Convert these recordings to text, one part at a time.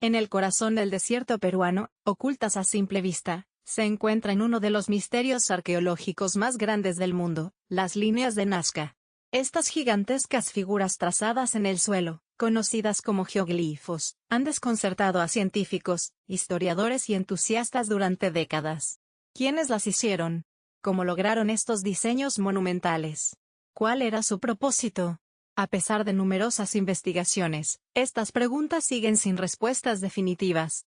En el corazón del desierto peruano, ocultas a simple vista, se encuentra en uno de los misterios arqueológicos más grandes del mundo, las líneas de Nazca. Estas gigantescas figuras trazadas en el suelo, conocidas como geoglifos, han desconcertado a científicos, historiadores y entusiastas durante décadas. ¿Quiénes las hicieron? ¿Cómo lograron estos diseños monumentales? ¿Cuál era su propósito? A pesar de numerosas investigaciones, estas preguntas siguen sin respuestas definitivas.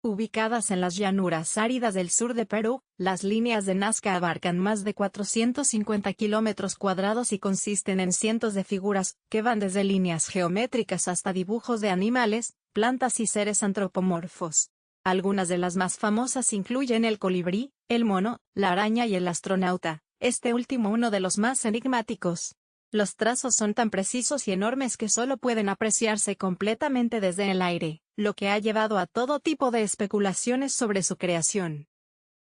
Ubicadas en las llanuras áridas del sur de Perú, las líneas de Nazca abarcan más de 450 kilómetros cuadrados y consisten en cientos de figuras, que van desde líneas geométricas hasta dibujos de animales, plantas y seres antropomorfos. Algunas de las más famosas incluyen el colibrí, el mono, la araña y el astronauta, este último uno de los más enigmáticos. Los trazos son tan precisos y enormes que solo pueden apreciarse completamente desde el aire, lo que ha llevado a todo tipo de especulaciones sobre su creación.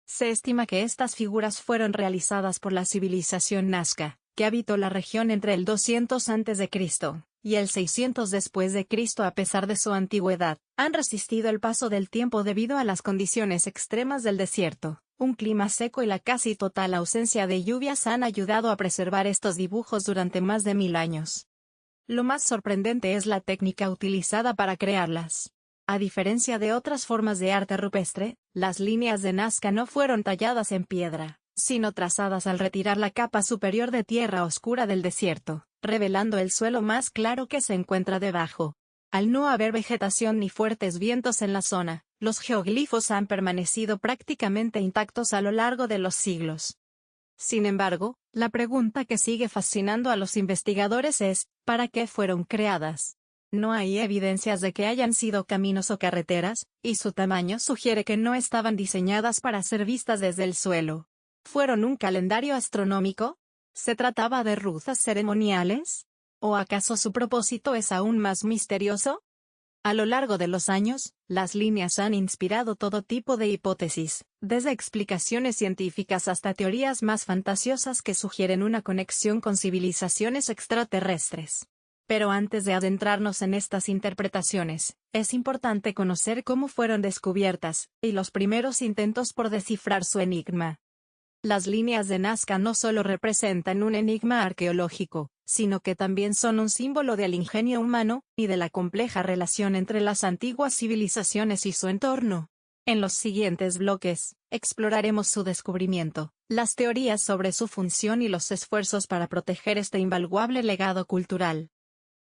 Se estima que estas figuras fueron realizadas por la civilización Nazca, que habitó la región entre el 200 a.C. y el 600 después de Cristo. A pesar de su antigüedad, han resistido el paso del tiempo debido a las condiciones extremas del desierto. Un clima seco y la casi total ausencia de lluvias han ayudado a preservar estos dibujos durante más de 1000 años. Lo más sorprendente es la técnica utilizada para crearlas. A diferencia de otras formas de arte rupestre, las líneas de Nazca no fueron talladas en piedra, sino trazadas al retirar la capa superior de tierra oscura del desierto, revelando el suelo más claro que se encuentra debajo. Al no haber vegetación ni fuertes vientos en la zona, los geoglifos han permanecido prácticamente intactos a lo largo de los siglos. Sin embargo, la pregunta que sigue fascinando a los investigadores es, ¿para qué fueron creadas? No hay evidencias de que hayan sido caminos o carreteras, y su tamaño sugiere que no estaban diseñadas para ser vistas desde el suelo. ¿Fueron un calendario astronómico? ¿Se trataba de rutas ceremoniales? ¿O acaso su propósito es aún más misterioso? A lo largo de los años, las líneas han inspirado todo tipo de hipótesis, desde explicaciones científicas hasta teorías más fantasiosas que sugieren una conexión con civilizaciones extraterrestres. Pero antes de adentrarnos en estas interpretaciones, es importante conocer cómo fueron descubiertas, y los primeros intentos por descifrar su enigma. Las líneas de Nazca no solo representan un enigma arqueológico, sino que también son un símbolo del ingenio humano, y de la compleja relación entre las antiguas civilizaciones y su entorno. En los siguientes bloques, exploraremos su descubrimiento, las teorías sobre su función y los esfuerzos para proteger este invaluable legado cultural.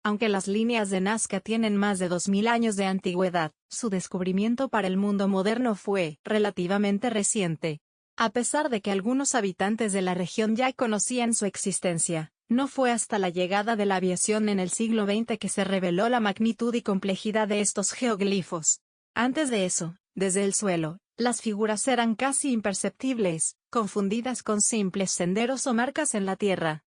Aunque las líneas de Nazca tienen más de 2000 años de antigüedad, su descubrimiento para el mundo moderno fue relativamente reciente. A pesar de que algunos habitantes de la región ya conocían su existencia, no fue hasta la llegada de la aviación en el siglo XX que se reveló la magnitud y complejidad de estos geoglifos. Antes de eso, desde el suelo, las figuras eran casi imperceptibles, confundidas con simples senderos o marcas en la tierra.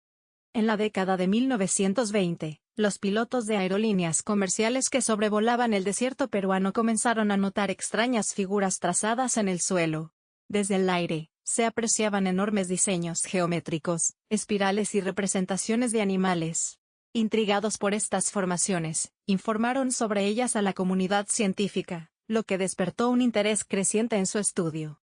En la década de 1920, los pilotos de aerolíneas comerciales que sobrevolaban el desierto peruano comenzaron a notar extrañas figuras trazadas en el suelo. Desde el aire, se apreciaban enormes diseños geométricos, espirales y representaciones de animales. Intrigados por estas formaciones, informaron sobre ellas a la comunidad científica, lo que despertó un interés creciente en su estudio.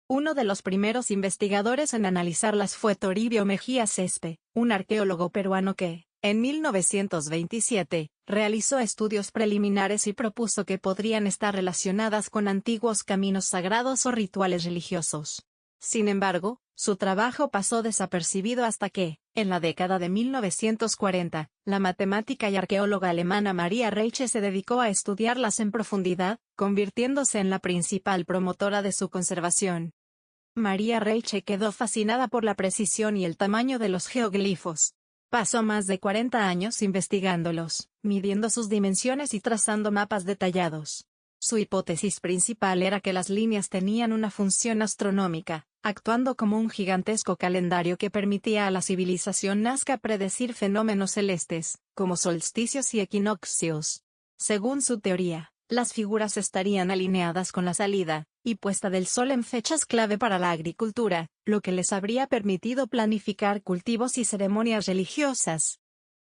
Uno de los primeros investigadores en analizarlas fue Toribio Mejía Cespe, un arqueólogo peruano que, en 1927, realizó estudios preliminares y propuso que podrían estar relacionadas con antiguos caminos sagrados o rituales religiosos. Sin embargo, su trabajo pasó desapercibido hasta que, en la década de 1940, la matemática y arqueóloga alemana Maria Reiche se dedicó a estudiarlas en profundidad, convirtiéndose en la principal promotora de su conservación. Maria Reiche quedó fascinada por la precisión y el tamaño de los geoglifos. Pasó más de 40 años investigándolos, midiendo sus dimensiones y trazando mapas detallados. Su hipótesis principal era que las líneas tenían una función astronómica, actuando como un gigantesco calendario que permitía a la civilización Nazca predecir fenómenos celestes, como solsticios y equinoccios. Según su teoría, las figuras estarían alineadas con la salida y puesta del sol en fechas clave para la agricultura, lo que les habría permitido planificar cultivos y ceremonias religiosas.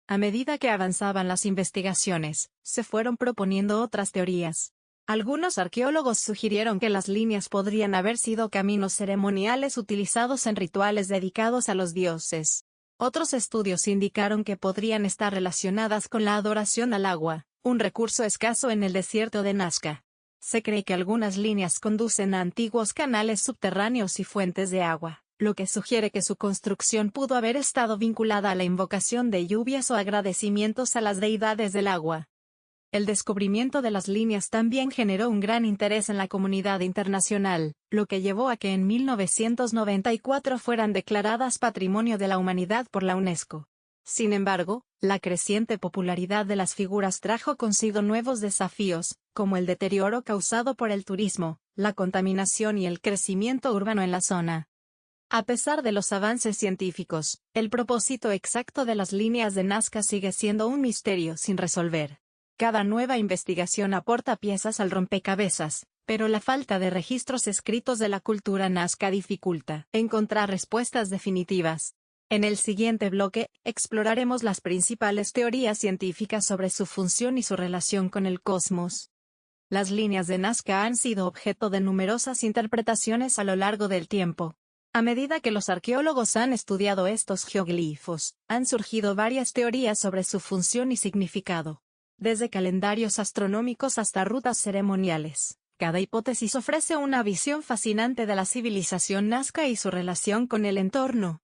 A medida que avanzaban las investigaciones, se fueron proponiendo otras teorías. Algunos arqueólogos sugirieron que las líneas podrían haber sido caminos ceremoniales utilizados en rituales dedicados a los dioses. Otros estudios indicaron que podrían estar relacionadas con la adoración al agua, un recurso escaso en el desierto de Nazca. Se cree que algunas líneas conducen a antiguos canales subterráneos y fuentes de agua, lo que sugiere que su construcción pudo haber estado vinculada a la invocación de lluvias o agradecimientos a las deidades del agua. El descubrimiento de las líneas también generó un gran interés en la comunidad internacional, lo que llevó a que en 1994 fueran declaradas Patrimonio de la Humanidad por la UNESCO. Sin embargo, la creciente popularidad de las figuras trajo consigo nuevos desafíos, como el deterioro causado por el turismo, la contaminación y el crecimiento urbano en la zona. A pesar de los avances científicos, el propósito exacto de las líneas de Nazca sigue siendo un misterio sin resolver. Cada nueva investigación aporta piezas al rompecabezas, pero la falta de registros escritos de la cultura nazca dificulta encontrar respuestas definitivas. En el siguiente bloque, exploraremos las principales teorías científicas sobre su función y su relación con el cosmos. Las líneas de Nazca han sido objeto de numerosas interpretaciones a lo largo del tiempo. A medida que los arqueólogos han estudiado estos geoglifos, han surgido varias teorías sobre su función y significado. Desde calendarios astronómicos hasta rutas ceremoniales, cada hipótesis ofrece una visión fascinante de la civilización nazca y su relación con el entorno.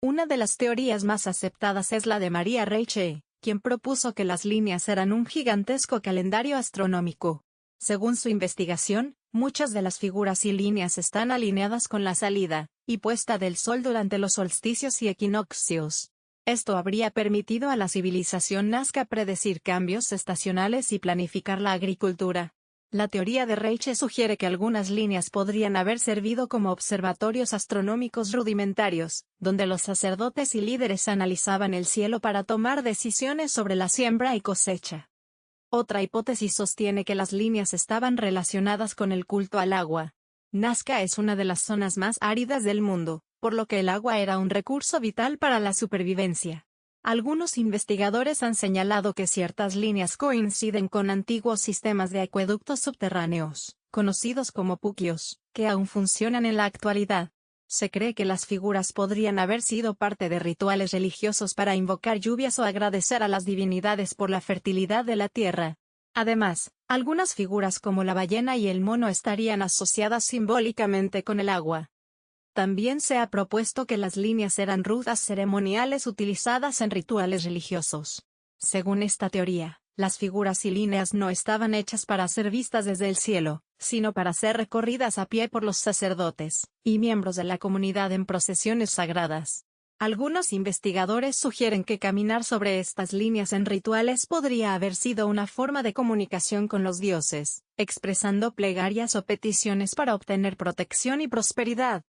Una de las teorías más aceptadas es la de María Reiche, quien propuso que las líneas eran un gigantesco calendario astronómico. Según su investigación, muchas de las figuras y líneas están alineadas con la salida y puesta del sol durante los solsticios y equinoccios. Esto habría permitido a la civilización nazca predecir cambios estacionales y planificar la agricultura. La teoría de Reiche sugiere que algunas líneas podrían haber servido como observatorios astronómicos rudimentarios, donde los sacerdotes y líderes analizaban el cielo para tomar decisiones sobre la siembra y cosecha. Otra hipótesis sostiene que las líneas estaban relacionadas con el culto al agua. Nazca es una de las zonas más áridas del mundo, por lo que el agua era un recurso vital para la supervivencia. Algunos investigadores han señalado que ciertas líneas coinciden con antiguos sistemas de acueductos subterráneos, conocidos como puquios, que aún funcionan en la actualidad. Se cree que las figuras podrían haber sido parte de rituales religiosos para invocar lluvias o agradecer a las divinidades por la fertilidad de la tierra. Además, algunas figuras como la ballena y el mono estarían asociadas simbólicamente con el agua. También se ha propuesto que las líneas eran rutas ceremoniales utilizadas en rituales religiosos. Según esta teoría, las figuras y líneas no estaban hechas para ser vistas desde el cielo, sino para ser recorridas a pie por los sacerdotes y miembros de la comunidad en procesiones sagradas. Algunos investigadores sugieren que caminar sobre estas líneas en rituales podría haber sido una forma de comunicación con los dioses, expresando plegarias o peticiones para obtener protección y prosperidad.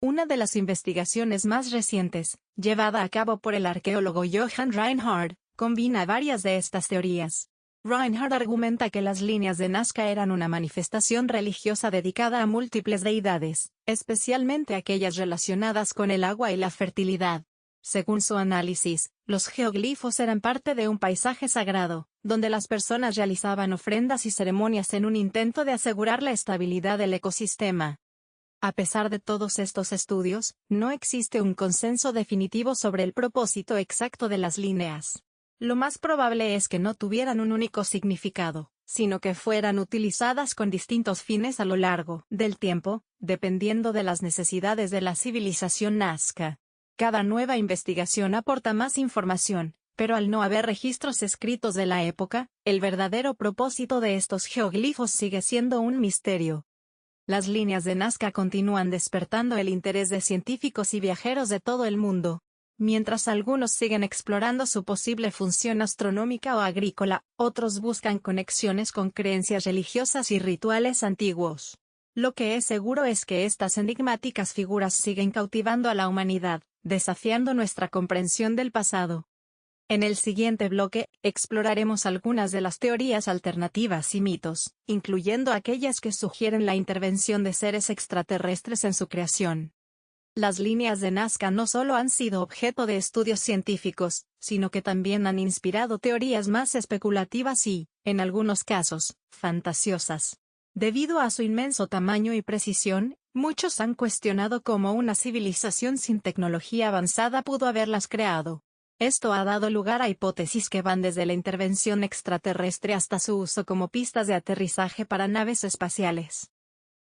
Una de las investigaciones más recientes, llevada a cabo por el arqueólogo Johann Reinhard, combina varias de estas teorías. Reinhard argumenta que las líneas de Nazca eran una manifestación religiosa dedicada a múltiples deidades, especialmente aquellas relacionadas con el agua y la fertilidad. Según su análisis, los geoglifos eran parte de un paisaje sagrado, donde las personas realizaban ofrendas y ceremonias en un intento de asegurar la estabilidad del ecosistema. A pesar de todos estos estudios, no existe un consenso definitivo sobre el propósito exacto de las líneas. Lo más probable es que no tuvieran un único significado, sino que fueran utilizadas con distintos fines a lo largo del tiempo, dependiendo de las necesidades de la civilización nazca. Cada nueva investigación aporta más información, pero al no haber registros escritos de la época, el verdadero propósito de estos geoglifos sigue siendo un misterio. Las líneas de Nazca continúan despertando el interés de científicos y viajeros de todo el mundo. Mientras algunos siguen explorando su posible función astronómica o agrícola, otros buscan conexiones con creencias religiosas y rituales antiguos. Lo que es seguro es que estas enigmáticas figuras siguen cautivando a la humanidad, desafiando nuestra comprensión del pasado. En el siguiente bloque, exploraremos algunas de las teorías alternativas y mitos, incluyendo aquellas que sugieren la intervención de seres extraterrestres en su creación. Las líneas de Nazca no solo han sido objeto de estudios científicos, sino que también han inspirado teorías más especulativas y, en algunos casos, fantasiosas. Debido a su inmenso tamaño y precisión, muchos han cuestionado cómo una civilización sin tecnología avanzada pudo haberlas creado. Esto ha dado lugar a hipótesis que van desde la intervención extraterrestre hasta su uso como pistas de aterrizaje para naves espaciales.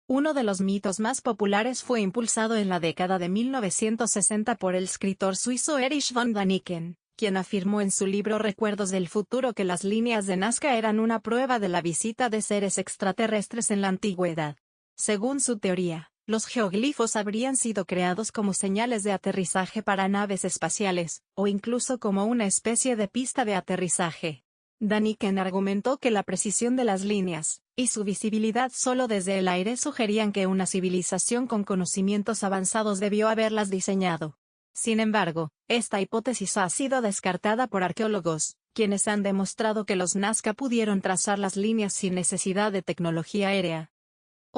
Uno de los mitos más populares fue impulsado en la década de 1960 por el escritor suizo Erich von Däniken, quien afirmó en su libro Recuerdos del futuro que las líneas de Nazca eran una prueba de la visita de seres extraterrestres en la antigüedad. Según su teoría, los geoglifos habrían sido creados como señales de aterrizaje para naves espaciales, o incluso como una especie de pista de aterrizaje. Däniken argumentó que la precisión de las líneas, y su visibilidad solo desde el aire sugerían que una civilización con conocimientos avanzados debió haberlas diseñado. Sin embargo, esta hipótesis ha sido descartada por arqueólogos, quienes han demostrado que los Nazca pudieron trazar las líneas sin necesidad de tecnología aérea.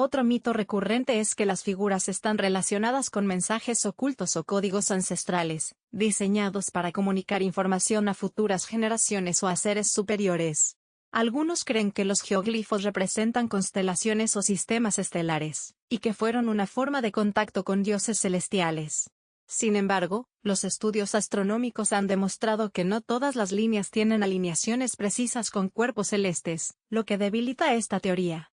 Otro mito recurrente es que las figuras están relacionadas con mensajes ocultos o códigos ancestrales, diseñados para comunicar información a futuras generaciones o a seres superiores. Algunos creen que los geoglifos representan constelaciones o sistemas estelares, y que fueron una forma de contacto con dioses celestiales. Sin embargo, los estudios astronómicos han demostrado que no todas las líneas tienen alineaciones precisas con cuerpos celestes, lo que debilita esta teoría.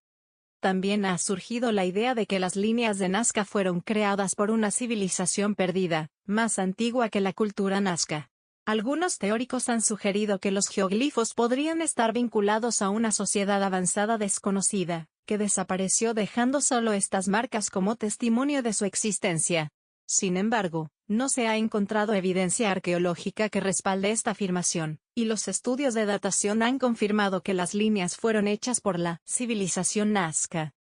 También ha surgido la idea de que las líneas de Nazca fueron creadas por una civilización perdida, más antigua que la cultura Nazca. Algunos teóricos han sugerido que los geoglifos podrían estar vinculados a una sociedad avanzada desconocida, que desapareció dejando solo estas marcas como testimonio de su existencia. Sin embargo, no se ha encontrado evidencia arqueológica que respalde esta afirmación, y los estudios de datación han confirmado que las líneas fueron hechas por la civilización Nazca.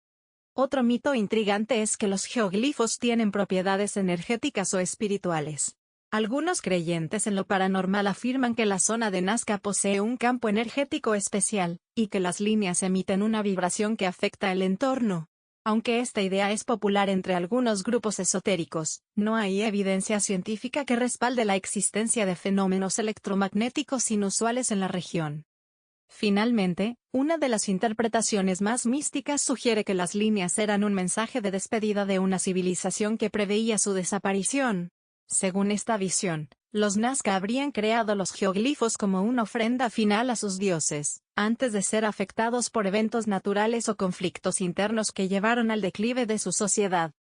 Otro mito intrigante es que los geoglifos tienen propiedades energéticas o espirituales. Algunos creyentes en lo paranormal afirman que la zona de Nazca posee un campo energético especial, y que las líneas emiten una vibración que afecta el entorno. Aunque esta idea es popular entre algunos grupos esotéricos, no hay evidencia científica que respalde la existencia de fenómenos electromagnéticos inusuales en la región. Finalmente, una de las interpretaciones más místicas sugiere que las líneas eran un mensaje de despedida de una civilización que preveía su desaparición. Según esta visión, los Nazca habrían creado los geoglifos como una ofrenda final a sus dioses, antes de ser afectados por eventos naturales o conflictos internos que llevaron al declive de su sociedad.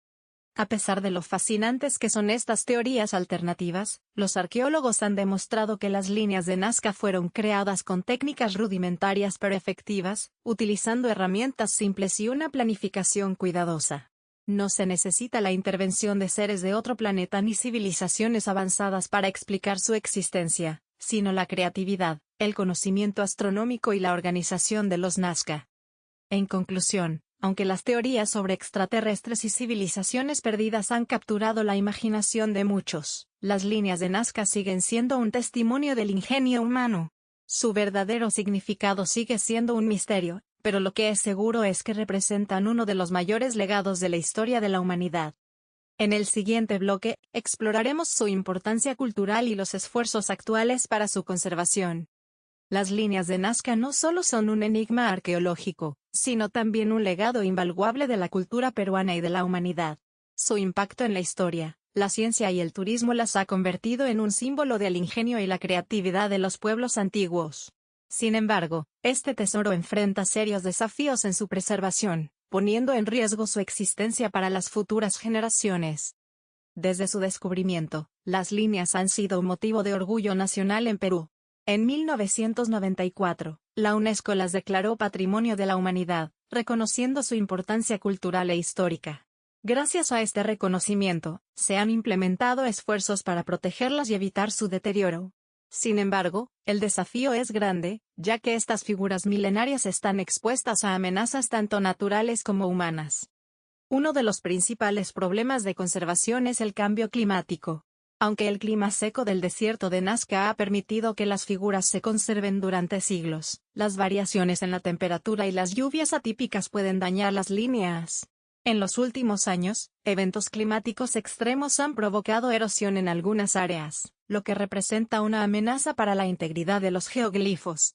A pesar de lo fascinantes que son estas teorías alternativas, los arqueólogos han demostrado que las líneas de Nazca fueron creadas con técnicas rudimentarias pero efectivas, utilizando herramientas simples y una planificación cuidadosa. No se necesita la intervención de seres de otro planeta ni civilizaciones avanzadas para explicar su existencia, sino la creatividad, el conocimiento astronómico y la organización de los Nazca. En conclusión, aunque las teorías sobre extraterrestres y civilizaciones perdidas han capturado la imaginación de muchos, las líneas de Nazca siguen siendo un testimonio del ingenio humano. Su verdadero significado sigue siendo un misterio, pero lo que es seguro es que representan uno de los mayores legados de la historia de la humanidad. En el siguiente bloque, exploraremos su importancia cultural y los esfuerzos actuales para su conservación. Las líneas de Nazca no solo son un enigma arqueológico, sino también un legado invaluable de la cultura peruana y de la humanidad. Su impacto en la historia, la ciencia y el turismo las ha convertido en un símbolo del ingenio y la creatividad de los pueblos antiguos. Sin embargo, este tesoro enfrenta serios desafíos en su preservación, poniendo en riesgo su existencia para las futuras generaciones. Desde su descubrimiento, las líneas han sido un motivo de orgullo nacional en Perú. En 1994, la UNESCO las declaró Patrimonio de la Humanidad, reconociendo su importancia cultural e histórica. Gracias a este reconocimiento, se han implementado esfuerzos para protegerlas y evitar su deterioro. Sin embargo, el desafío es grande, ya que estas figuras milenarias están expuestas a amenazas tanto naturales como humanas. Uno de los principales problemas de conservación es el cambio climático. Aunque el clima seco del desierto de Nazca ha permitido que las figuras se conserven durante siglos, las variaciones en la temperatura y las lluvias atípicas pueden dañar las líneas. En los últimos años, eventos climáticos extremos han provocado erosión en algunas áreas, lo que representa una amenaza para la integridad de los geoglifos.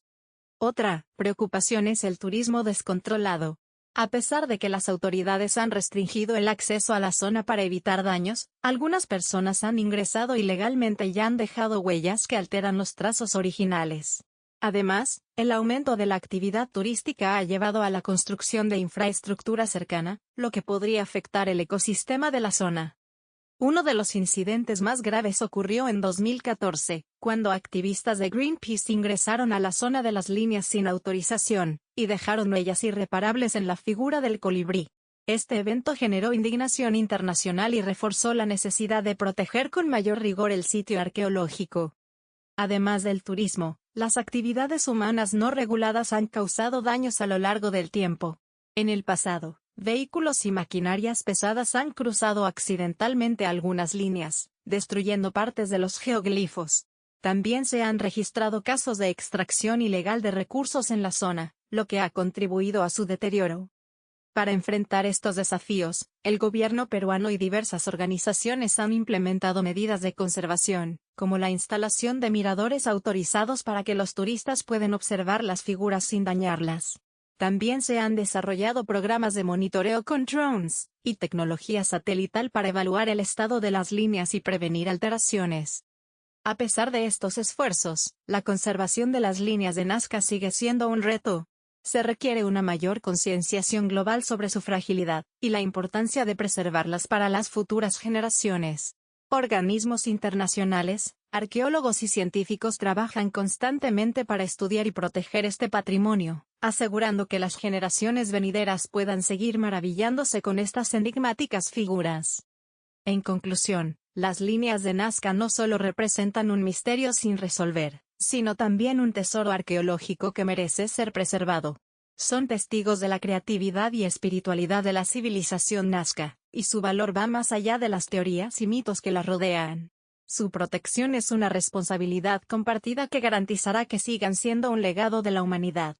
Otra preocupación es el turismo descontrolado. A pesar de que las autoridades han restringido el acceso a la zona para evitar daños, algunas personas han ingresado ilegalmente y han dejado huellas que alteran los trazos originales. Además, el aumento de la actividad turística ha llevado a la construcción de infraestructura cercana, lo que podría afectar el ecosistema de la zona. Uno de los incidentes más graves ocurrió en 2014, cuando activistas de Greenpeace ingresaron a la zona de las líneas sin autorización, y dejaron huellas irreparables en la figura del colibrí. Este evento generó indignación internacional y reforzó la necesidad de proteger con mayor rigor el sitio arqueológico. Además del turismo, las actividades humanas no reguladas han causado daños a lo largo del tiempo. En el pasado, vehículos y maquinarias pesadas han cruzado accidentalmente algunas líneas, destruyendo partes de los geoglifos. También se han registrado casos de extracción ilegal de recursos en la zona, lo que ha contribuido a su deterioro. Para enfrentar estos desafíos, el gobierno peruano y diversas organizaciones han implementado medidas de conservación, como la instalación de miradores autorizados para que los turistas puedan observar las figuras sin dañarlas. También se han desarrollado programas de monitoreo con drones y tecnología satelital para evaluar el estado de las líneas y prevenir alteraciones. A pesar de estos esfuerzos, la conservación de las líneas de Nazca sigue siendo un reto. Se requiere una mayor concienciación global sobre su fragilidad y la importancia de preservarlas para las futuras generaciones. Organismos internacionales, arqueólogos y científicos trabajan constantemente para estudiar y proteger este patrimonio, asegurando que las generaciones venideras puedan seguir maravillándose con estas enigmáticas figuras. En conclusión, las líneas de Nazca no solo representan un misterio sin resolver, sino también un tesoro arqueológico que merece ser preservado. Son testigos de la creatividad y espiritualidad de la civilización Nazca, y su valor va más allá de las teorías y mitos que la rodean. Su protección es una responsabilidad compartida que garantizará que sigan siendo un legado de la humanidad.